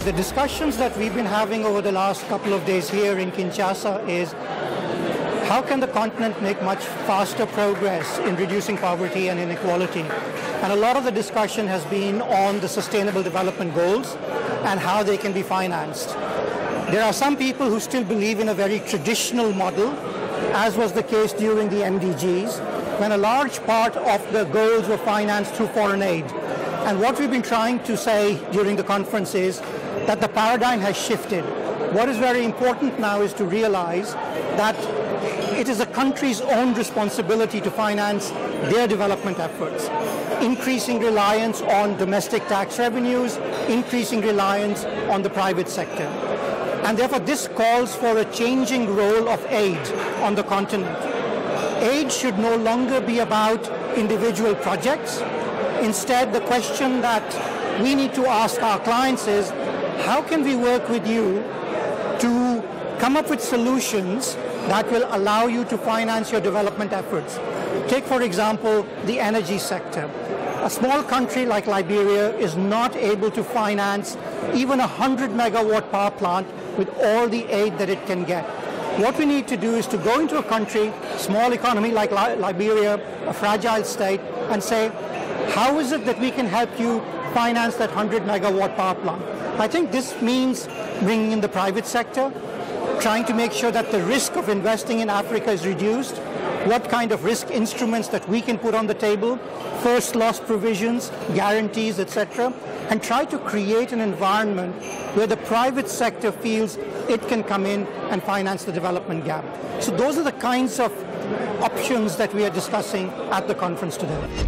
The discussions that we've been having over the last couple of days here in Kinshasa is how can the continent make much faster progress in reducing poverty and inequality? And a lot of the discussion has been on the Sustainable Development Goals and how they can be financed. There are some people who still believe in a very traditional model, as was the case during the MDGs, when a large part of the goals were financed through foreign aid. And what we've been trying to say during the conference is that the paradigm has shifted. What is very important now is to realize that it is a country's own responsibility to finance their development efforts. Increasing reliance on domestic tax revenues, increasing reliance on the private sector. And therefore this calls for a changing role of aid on the continent. Aid should no longer be about individual projects. Instead, the question that we need to ask our clients is, how can we work with you to come up with solutions that will allow you to finance your development efforts? Take, for example, the energy sector. A small country like Liberia is not able to finance even a 100 megawatt power plant with all the aid that it can get. What we need to do is to go into a country, small economy like Liberia, a fragile state, and say, how is it that we can help you finance that 100 megawatt power plant? I think this means bringing in the private sector, trying to make sure that the risk of investing in Africa is reduced, what kind of risk instruments that we can put on the table, first loss provisions, guarantees, etc., and try to create an environment where the private sector feels it can come in and finance the development gap. So those are the kinds of options that we are discussing at the conference today.